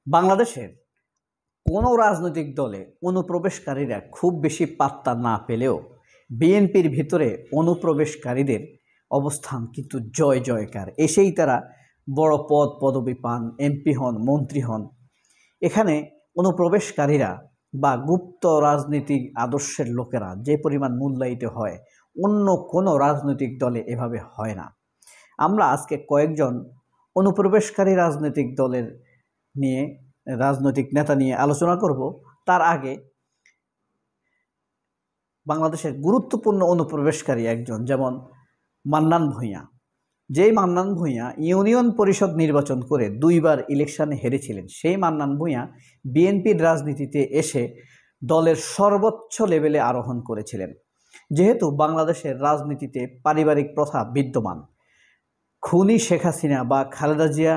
বাংলাদেশের কোনো রাজনৈতিক দলে অনুপ্রবেশকারীরা খুব বেশি পাত্তা না পেলেও বিএনপির ভিতরে অনুপ্রবেশকারীদের অবস্থান কিন্তু জয় জয়কার। এসেই তারা বড় পদ পদবি পান, এমপি হন, মন্ত্রী হন। এখানে অনুপ্রবেশকারীরা বা গুপ্ত রাজনীতিক আদর্শের লোকেরা যে পরিমাণ মূল্যায়িত হয়, অন্য কোনো রাজনৈতিক দলে এভাবে হয় না। আমরা আজকে কয়েকজন অনুপ্রবেশকারী রাজনৈতিক দলের নিয়ে রাজনৈতিক নেতা নিয়ে আলোচনা করব। তার আগে বাংলাদেশের গুরুত্বপূর্ণ অনুপ্রবেশকারী একজন, যেমন মান্নান ভূঁইয়া। যেই মান্নান ভূঁইয়া ইউনিয়ন পরিষদ নির্বাচন করে 2বার ইলেকশনে হেরেছিলেন, সেই মান্নান ভূঁইয়া বিএনপির রাজনীতিতে এসে দলের সর্বোচ্চ লেভেলে আরোহণ করেছিলেন। যেহেতু বাংলাদেশের রাজনীতিতে পারিবারিক প্রথা বিদ্যমান, খুনি শেখ হাসিনা বা খালেদা জিয়া,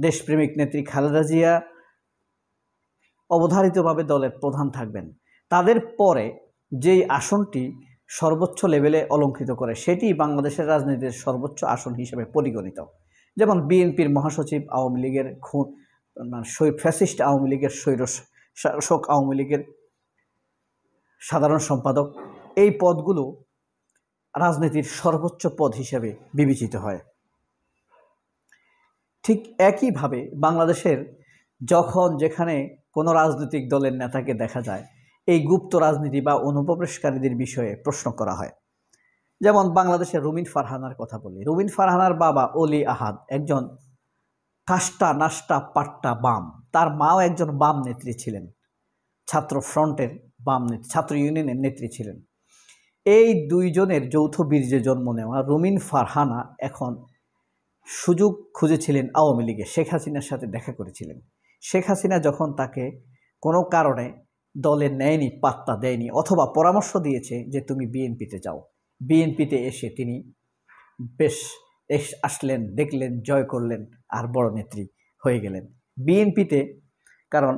দেশপ্রেমিক নেত্রী খালেদা জিয়া অবধারিতভাবে দলের প্রধান থাকবেন। তাদের পরে যেই আসনটি সর্বোচ্চ লেভেলে অলঙ্কৃত করে, সেটি বাংলাদেশের রাজনীতির সর্বোচ্চ আসন হিসেবে পরিগণিত। যেমন বিএনপির মহাসচিব, আওয়ামী লীগের ফ্যাসিস্ট আওয়ামী লীগের শাসক আওয়ামী লীগের সাধারণ সম্পাদক, এই পদগুলো রাজনীতির সর্বোচ্চ পদ হিসেবে বিবেচিত হয়। ঠিক একইভাবে বাংলাদেশের যখন যেখানে কোনো রাজনৈতিক দলের নেতাকে দেখা যায়, এই গুপ্ত রাজনীতি বা অনুপ্রবেশকারীদের বিষয়ে প্রশ্ন করা হয়। যেমন বাংলাদেশের রুমিন ফারহানার কথা বলি। রুমিন ফারহানার বাবা অলি আহাদ একজন কাষ্টা নাষ্টা পাট্টা বাম। তার মাও একজন বাম নেত্রী ছিলেন, ছাত্র ফ্রন্টের বাম নেত্রী, ছাত্র ইউনিয়নের নেত্রী ছিলেন। এই দুইজনের যৌথ বীর্যে জন্ম নেওয়া রুমিন ফারহানা এখন সুযোগ খুঁজেছিলেন আওয়ামী লীগে, শেখ হাসিনার সাথে দেখা করেছিলেন। শেখ হাসিনা যখন তাকে কোনো কারণে দলে নেয়নি, পাত্তা দেয়নি, অথবা পরামর্শ দিয়েছে যে তুমি বিএনপিতে যাও, বিএনপিতে এসে তিনি বেশ আসলেন, দেখলেন, জয় করলেন, আর বড় নেত্রী হয়ে গেলেন বিএনপিতে। কারণ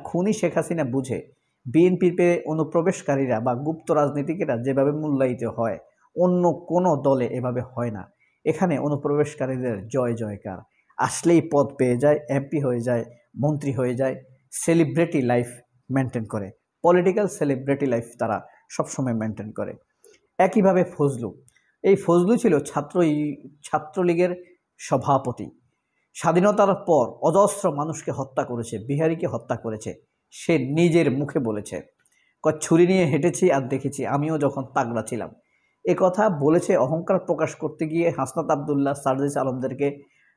খুনি শেখ হাসিনা বুঝে বিএনপিতে অনুপ্রবেশকারীরা বা গুপ্ত রাজনীতিকেরা যেভাবে মূল্যায়িত হয়, অন্য কোনো দলে এভাবে হয় না। এখানে অনুপ্রবেশকারীদের জয় জয়কার, আসলেই পদ পেয়ে যায়, এমপি হয়ে যায়, মন্ত্রী হয়ে যায়, সেলিব্রিটি লাইফ মেনটেন করে, পলিটিক্যাল সেলিব্রিটি লাইফ তারা সবসময় মেনটেন করে। একইভাবে এই ফজলু ছিল ছাত্রলীগের সভাপতি। স্বাধীনতার পর অজস্র মানুষকে হত্যা করেছে, বিহারীকে হত্যা করেছে। সে নিজের মুখে বলেছে, ছুরি নিয়ে হেঁটেছি আর দেখেছি, আমিও যখন তাগড়া ছিলাম। কথা বলেছে অহংকার প্রকাশ করতে গিয়ে হাসনাত আবদুল্লাহ, সার্জিস আলমদেরকে,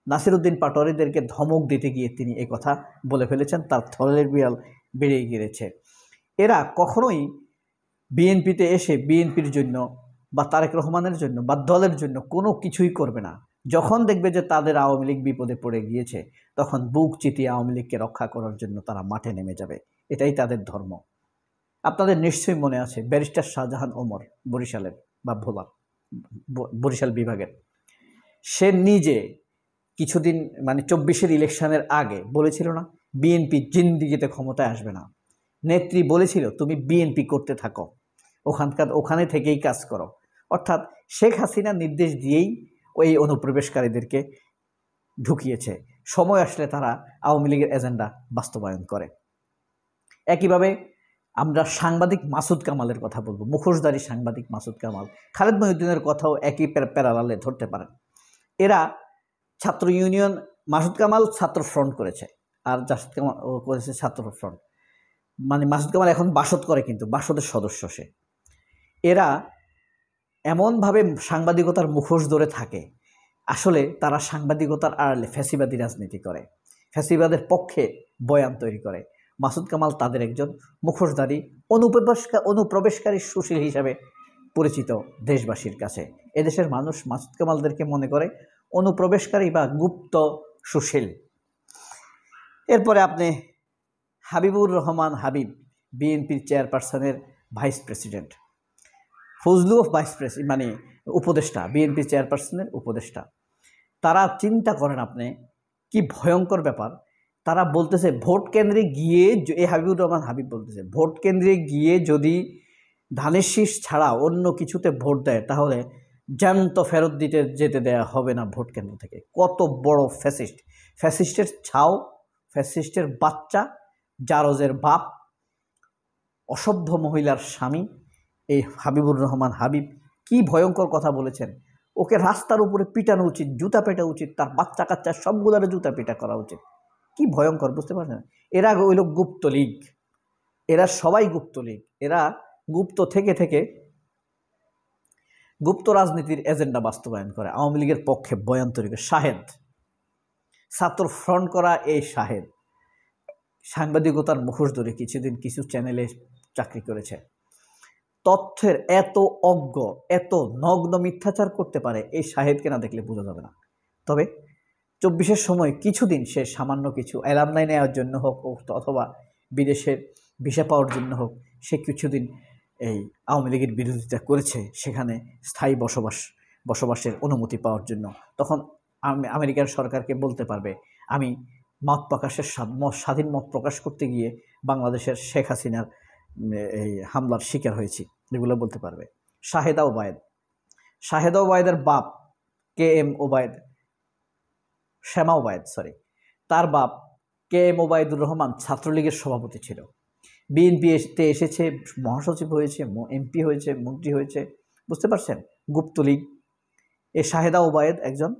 নাসিরউদ্দিন পাটোয়ারিদেরকে ধমক দিতে গিয়ে তিনি কথা বলে ফেলেছেন। তার থলের বিড়াল বেড়ে গিয়েছে। এরা কখনোই বিএনপিতে এসে বিএনপির জন্য বা তারেক রহমানের জন্য বা দলের জন্য কোনো কিছুই করবে না। যখন দেখবে যে তাদের আওয়ামী লীগ বিপদে পড়ে গিয়েছে, তখন বুক চিতিয়ে আওয়ামী লীগকে রক্ষা করার জন্য তারা মাঠে নেমে যাবে। এটাই তাদের ধর্ম। আপনাদের নিশ্চয়ই মনে আছে ব্যারিস্টার শাহজাহান ওমর, বরিশালের বা বরিশাল বিভাগের, সে নিজে কিছুদিন 24-এর ইলেকশনের আগে বলেছিল না, বিএনপি জিন্দিগিতে ক্ষমতায় আসবে না। নেত্রী বলেছিল তুমি বিএনপি করতে থাকো, ওখানে থেকেই কাজ করো। অর্থাৎ শেখ হাসিনা নির্দেশ দিয়েই ওই অনুপ্রবেশকারীদেরকে ঢুকিয়েছে। সময় আসলে তারা আওয়ামী লীগের এজেন্ডা বাস্তবায়ন করে। একইভাবে আমরা সাংবাদিক মাসুদ কামালের কথা বলবো। মুখোশধারী সাংবাদিক মাসুদ কামাল, খালেদ মহিউদ্দিনের কথাও একই প্যারালালে ধরতে পারেন। এরা ছাত্র ইউনিয়ন, মাসুদ কামাল ছাত্র ফ্রন্ট করেছে, আর জাসদ কামাল করেছে ছাত্র ফ্রন্ট। মাসুদ কামাল এখন বাসদ করে, কিন্তু বাসদের সদস্য সে। এরা এমনভাবে সাংবাদিকতার মুখোশ ধরে থাকে, আসলে তারা সাংবাদিকতার আড়ালে ফ্যাসিবাদী রাজনীতি করে, ফ্যাসিবাদের পক্ষে বয়ান তৈরি করে। মাসুদ কামাল তাদের একজন মুখোশধারী অনুপ্রবেশকারী সুশীল হিসাবে পরিচিত দেশবাসীর কাছে। এদেশের মানুষ মাসুদ কামালদেরকে মনে করে অনুপ্রবেশকারী বা গুপ্ত সুশীল। এরপরে আপনি হাবিবুর রহমান হাবিব, বিএনপির চেয়ারপারসনের vice president, Fazlu vice president উপদেষ্টা, বিএনপি চেয়ারপারসনের উপদেষ্টা। তারা চিন্তা করেন আপনি কি ভয়ঙ্কর ব্যাপার। তারা বলতেছে ভোট কেন্দ্রে গিয়ে, এই হাবিবুর রহমান হাবিব বলতেছে ভোট কেন্দ্রে গিয়ে যদি ধানের শীষ ছাড়া অন্য কিছুতে ভোট দেয়, তাহলে জ্যান্ত ফেরত যেতে দেয়া হবে না ভোট কেন্দ্র থেকে। কত বড় ফ্যাসিস্ট! ফ্যাসিস্টের ছাও, ফ্যাসিস্টের বাচ্চা, জারজের বাপ, অসভ্য মহিলার স্বামী এই হাবিবুর রহমান হাবিব কি ভয়ঙ্কর কথা বলেছেন। ওকে রাস্তার উপরে পিটানো উচিত, জুতা পেটা উচিত, তার বাচ্চা কাচ্চা সবগুলোর জুতা পেটা করা উচিত। কি ভয়ঙ্কর, বুঝতে পারছেন? এরা হইল গুপ্ত লীগ, এরা সবাই গুপ্ত লীগ। এরা গুপ্ত থেকে থেকে গুপ্ত রাজনীতির এজেন্ডা বাস্তবায়ন করে, আওয়ামী লীগের পক্ষে বয়ান তৈরি করে। শাহেদ, ছাত্র ফ্রন্ট করা এই শাহেদ সাংবাদিকতার মুখোশ ধরে কিছুদিন কিছু চ্যানেলে চাকরি করেছে। তথ্যের এত অজ্ঞ, এত নগ্ন মিথ্যাচার করতে পারে এই শাহেদকে না দেখলে বোঝা যাবে না। তবে 24-এর সময় কিছুদিন সে সামান্য কিছু অ্যালামনাই নেওয়ার জন্য হোক অথবা বিদেশের ভিসা পাওয়ার জন্য হোক, সে কিছুদিন এই আওয়ামী লীগের বিরোধিতা করেছে, সেখানে স্থায়ী বসবাসের অনুমতি পাওয়ার জন্য। তখন আমেরিকার সরকারকে বলতে পারবে, আমি মত প্রকাশের স্বাধীন মত প্রকাশ করতে গিয়ে বাংলাদেশের শেখ হাসিনার এই হামলার শিকার হয়েছি, এগুলো বলতে পারবে। শাহেদা ওবায়দের বাপ KM ওবায়দ, শ্যামা ওবায়দ, তার বাপ KM ওবায়দুর রহমান ছাত্রলীগের সভাপতি ছিল। বিএনপিতে এসেছে, মহাসচিব হয়েছে, MP হয়েছে, মন্ত্রী হয়েছে, বুঝতে পারছেন? গুপ্তলীগ। এ শাহেদা ওবায়দ একজন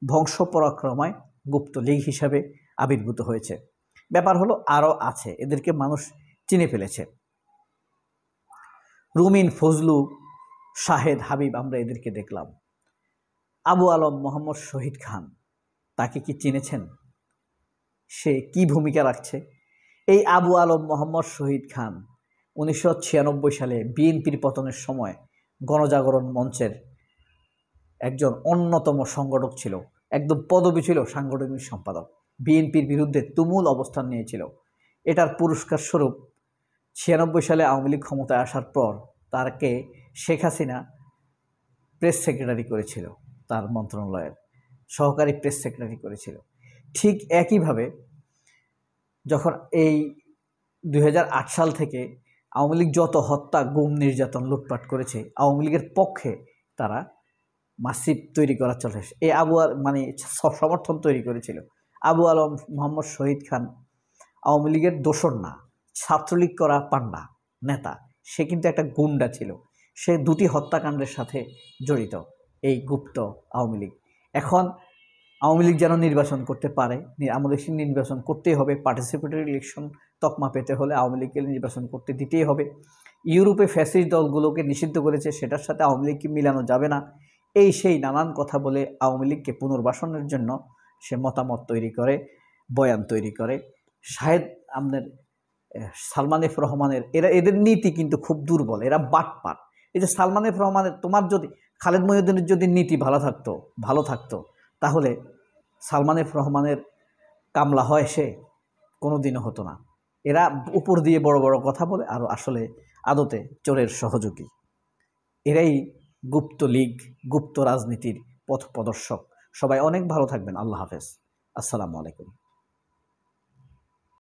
ধ্বংসপরাক্রমায় গুপ্তলীগ হিসাবে আবির্ভূত হয়েছে। ব্যাপার হলো আরও আছে, এদেরকে মানুষ চিনে ফেলেছে। রুমিন, ফজলু, শাহেদ, হাবিব, আমরা এদেরকে দেখলাম। আবু আলম মোহাম্মদ শহীদ খান, তাকে কি চিনেছেন? সে কি ভূমিকা রাখছে? এই আবু আলম মোহাম্মদ শহীদ খান 1996 সালে বিএনপির পতনের সময় গণজাগরণ মঞ্চের একজন অন্যতম সংগঠক ছিল, একদম পদবী ছিল সাংগঠনিক সম্পাদক। বিএনপির বিরুদ্ধে তুমুল অবস্থান নিয়েছিল। এটার পুরস্কার স্বরূপ 96 সালে আওয়ামী লীগ ক্ষমতায় আসার পর তাকে শেখ হাসিনা প্রেস সেক্রেটারি করেছিল, তার মন্ত্রণালয়ের সহকারী প্রেস সেক্রেটারি করেছিল। ঠিক একইভাবে যখন এই 2008 সাল থেকে আওয়ামী লীগ যত হত্যা, গুম, নির্যাতন, লুটপাট করেছে, আওয়ামী লীগের পক্ষে তারা মাসিভ তৈরি করা চলে, এই সমর্থন তৈরি করেছিল। আবু আলম মোহাম্মদ শহীদ খান আওয়ামী লীগের দোসর না, ছাত্রলীগ করা পান্ডা নেতা। সে কিন্তু একটা গুন্ডা ছিল, সে 2টি হত্যাকাণ্ডের সাথে জড়িত, এই গুপ্ত আওয়ামী লীগ। এখন আওয়ামী লীগ যেন নির্বাচন করতে পারে, আমাদের নির্বাচন করতেই হবে। পার্টিসিপেটরি ইলেকশন তকমা পেতে হলে আওয়ামী লীগকে নির্বাচন করতে দিতেই হবে। ইউরোপে ফ্যাসিস্ট দলগুলোকে নিষিদ্ধ করেছে, সেটার সাথে আওয়ামী লীগকে মিলানো যাবে না, এই সেই নানান কথা বলে আওয়ামী লীগকে পুনর্বাসনের জন্য সে মতামত তৈরি করে, বয়ান তৈরি করে। শাহেদ আমাদের সালমান এফ রহমানের এদের নীতি কিন্তু খুব দুর্বল, এরা বাটপাট। এই যে সালমান এফ রহমানের, তোমার যদি খালেদ মহিউদ্দিনের যদি নীতি ভালো থাকতো তাহলে সালমান এফ রহমানের কামলা হয় সে কোনোদিনও হতো না। এরা উপর দিয়ে বড় বড় কথা বলে আর আসলে আদতে চোরের সহযোগী। এরাই গুপ্ত লীগ, গুপ্ত রাজনীতির পথ প্রদর্শক। সবাই অনেক ভালো থাকবেন। আল্লাহ হাফেজ। আসসালামু আলাইকুম।